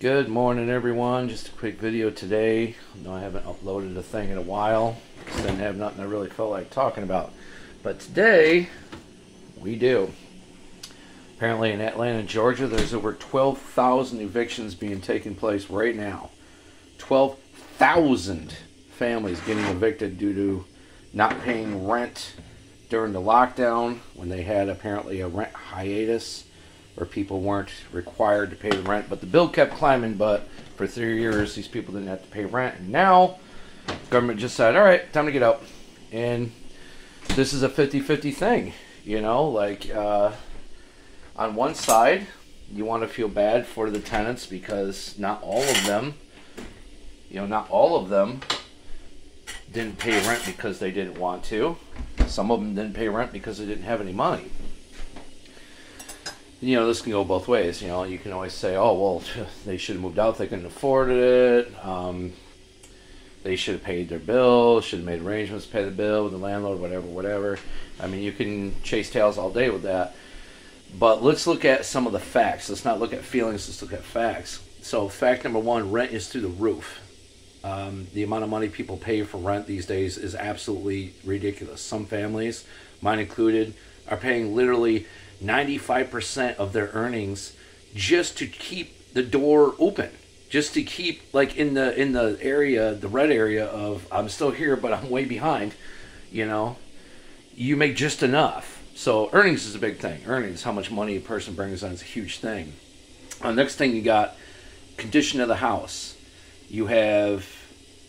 Good morning, everyone. Just a quick video today. No, I haven't uploaded a thing in a while because I didn't have nothing I really felt like talking about. But today, we do. Apparently in Atlanta, Georgia, there's over 12,000 evictions being taken place right now. 12,000 families getting evicted due to not paying rent during the lockdown when they had apparently a rent hiatus, where people weren't required to pay the rent, but the bill kept climbing. But for 3 years, these people didn't have to pay rent, and now the government just said, all right, time to get out. And this is a 50-50 thing, you know, like on one side, you want to feel bad for the tenants because not all of them didn't pay rent because they didn't want to. Some of them didn't pay rent because they didn't have any money. You know, this can go both ways. You know, you can always say, oh, well, they should have moved out. They couldn't afford it. They should have paid their bill, should have made arrangements to pay the bill with the landlord, whatever. I mean, you can chase tails all day with that. But let's look at some of the facts. Let's not look at feelings. Let's look at facts. So fact number one, rent is through the roof. The amount of money people pay for rent these days is absolutely ridiculous. Some families, mine included, are paying literally 95% of their earnings just to keep the door open, just to keep, like, in the area, the red area of I'm still here but I'm way behind. You know, you make just enough. So earnings is a big thing. Earnings, how much money a person brings on, is a huge thing. Next thing, you got condition of the house. You have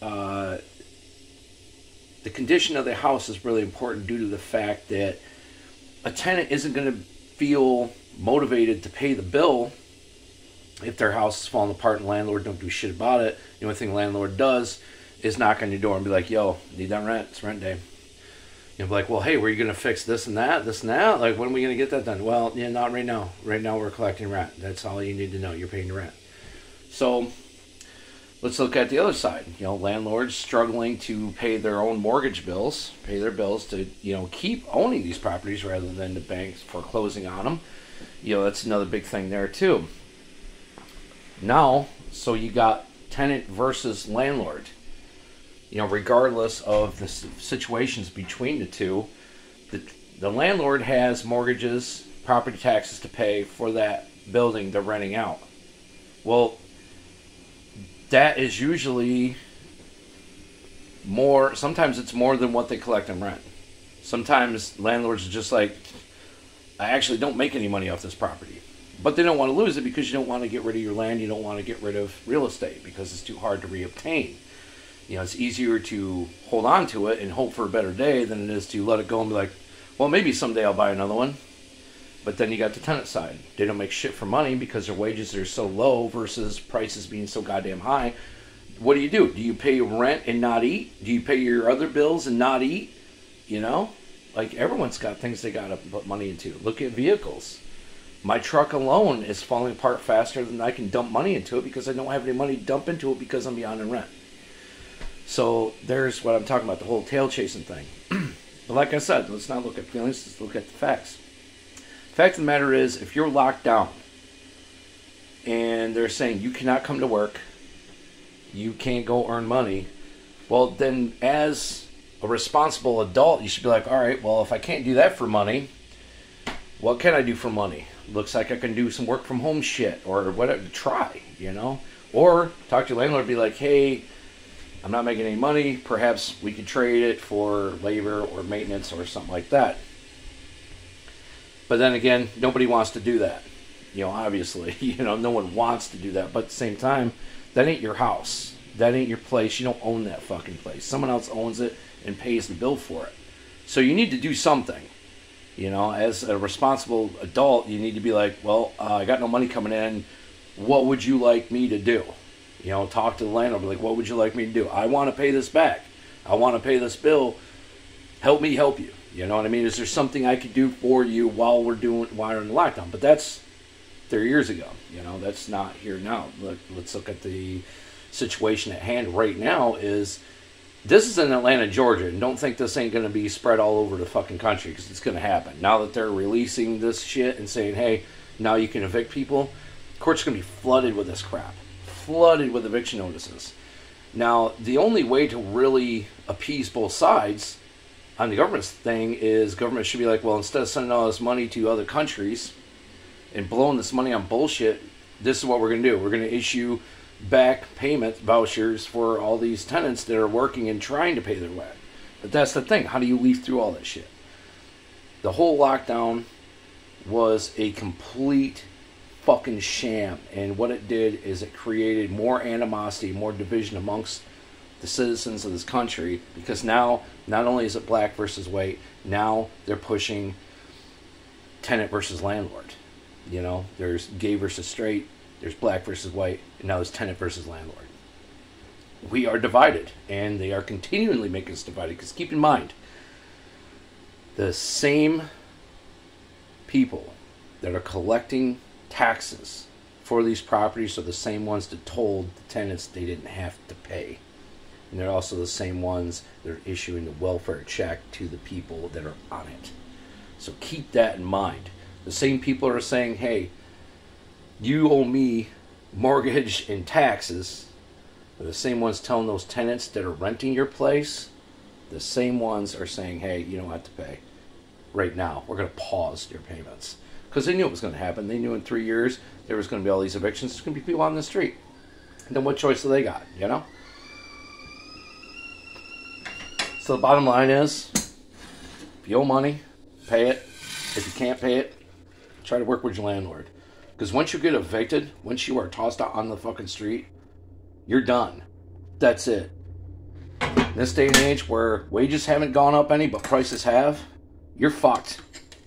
the condition of the house is really important due to the fact that a tenant isn't going to feel motivated to pay the bill if their house is falling apart and the landlord don't do shit about it. The only thing the landlord does is knock on your door and be like, yo, need that rent? It's rent day. You'll be like, well, hey, were you going to fix this and that? Like, when are we going to get that done? Well, yeah, not right now. Right now we're collecting rent. That's all you need to know. You're paying the rent. So let's look at the other side. You know, landlords struggling to pay their own mortgage bills, pay their bills to, you know, keep owning these properties rather than the banks foreclosing on them. You know, that's another big thing there too. Now, so you got tenant versus landlord. You know, regardless of the situations between the two, the landlord has mortgages, property taxes to pay for that building they're renting out. Well, that is usually more, sometimes it's more than what they collect in rent. Sometimes landlords are just like, I actually don't make any money off this property. But they don't want to lose it because you don't want to get rid of your land, you don't want to get rid of real estate because it's too hard to reobtain. You know, it's easier to hold on to it and hope for a better day than it is to let it go and be like, well, maybe someday I'll buy another one. But then you got the tenant side. They don't make shit for money because their wages are so low versus prices being so goddamn high. What do? Do you pay rent and not eat? Do you pay your other bills and not eat? You know? Like, everyone's got things they got to put money into. Look at vehicles. My truck alone is falling apart faster than I can dump money into it because I don't have any money to dump into it because I'm behind in rent. So there's what I'm talking about, the whole tail chasing thing. But like I said, let's not look at feelings, let's look at the facts. Fact of the matter is, if you're locked down and they're saying you cannot come to work, you can't go earn money, well, then as a responsible adult, you should be like, all right, well, if I can't do that for money, what can I do for money? Looks like I can do some work from home shit or whatever, try, you know? Or talk to your landlord and be like, hey, I'm not making any money, perhaps we could trade it for labor or maintenance or something like that. But then again, nobody wants to do that. You know, obviously, you know, no one wants to do that. But at the same time, that ain't your house. That ain't your place. You don't own that fucking place. Someone else owns it and pays the bill for it. So you need to do something. You know, as a responsible adult, you need to be like, well, I got no money coming in. What would you like me to do? You know, talk to the landlord. Be like, what would you like me to do? I want to pay this back. I want to pay this bill. Help me help you. You know what I mean? Is there something I could do for you while we're in the lockdown? But that's 3 years ago. You know, that's not here now. Let's look at the situation at hand right now. This is in Atlanta, Georgia, and don't think this ain't going to be spread all over the fucking country, because it's going to happen. Now that they're releasing this shit and saying, hey, now you can evict people, court's going to be flooded with this crap. flooded with eviction notices. Now, the only way to really appease both sides on the government's thing is government should be like, well, instead of sending all this money to other countries and blowing this money on bullshit, this is what we're going to do. We're going to issue back payment vouchers for all these tenants that are working and trying to pay their rent. But that's the thing. How do you leaf through all that shit? The whole lockdown was a complete fucking sham, and what it did is it created more animosity, more division amongst the citizens of this country, because now not only is it black versus white, now they're pushing tenant versus landlord. You know, there's gay versus straight, there's black versus white, and now there's tenant versus landlord. We are divided, and they are continually making us divided, because keep in mind, the same people that are collecting taxes for these properties are the same ones that told the tenants they didn't have to pay. And they're also the same ones that are issuing the welfare check to the people that are on it. So keep that in mind. The same people are saying, hey, you owe me mortgage and taxes. They're the same ones telling those tenants that are renting your place, the same ones are saying, hey, you don't have to pay. Right now, we're going to pause your payments. Because they knew it was going to happen. They knew in 3 years there was going to be all these evictions. There's going to be people on the street. And then what choice do they got, you know? So the bottom line is, if you owe money, pay it. If you can't pay it, try to work with your landlord. Because once you get evicted, once you are tossed out on the fucking street, you're done. That's it. In this day and age where wages haven't gone up any, but prices have, you're fucked.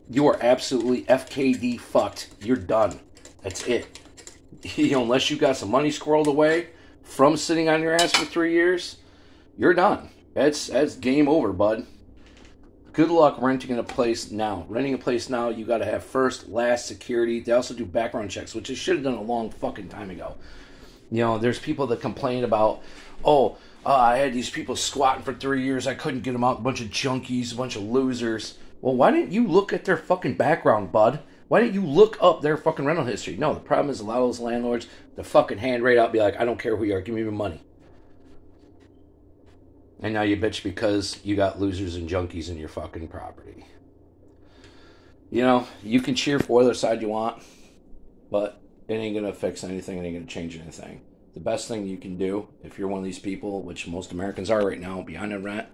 You are absolutely FKD fucked. You're done. That's it. You know, unless you got some money squirreled away from sitting on your ass for 3 years, you're done. That's game over, bud. Good luck renting a place now. Renting a place now, you got to have first, last, security. They also do background checks, which they should have done a long fucking time ago. You know, there's people that complain about, I had these people squatting for 3 years. I couldn't get them out. A bunch of junkies, a bunch of losers. Well, why didn't you look at their fucking background, bud? Why didn't you look up their fucking rental history? No, the problem is a lot of those landlords, the fucking hand right out, be like, I don't care who you are, give me your money. And now you bitch because you got losers and junkies in your fucking property. You know, you can cheer for whatever side you want, but it ain't going to fix anything. It ain't going to change anything. The best thing you can do, if you're one of these people, which most Americans are right now, behind on rent,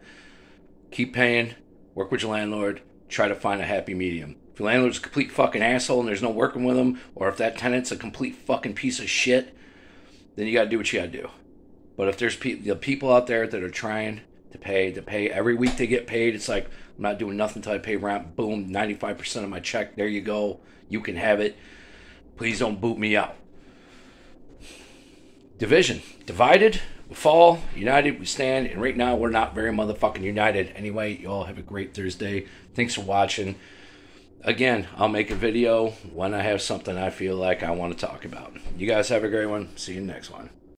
keep paying, work with your landlord, try to find a happy medium. If your landlord's a complete fucking asshole and there's no working with him, or if that tenant's a complete fucking piece of shit, then you got to do what you got to do. But if there's people out there that are trying to pay every week they get paid, it's like, I'm not doing nothing until I pay rent. Boom, 95% of my check. There you go. You can have it. Please don't boot me out. Division. Divided, we fall. United, we stand. And right now, we're not very motherfucking united. Anyway, you all have a great Thursday. Thanks for watching. Again, I'll make a video when I have something I feel like I want to talk about. You guys have a great one. See you next one.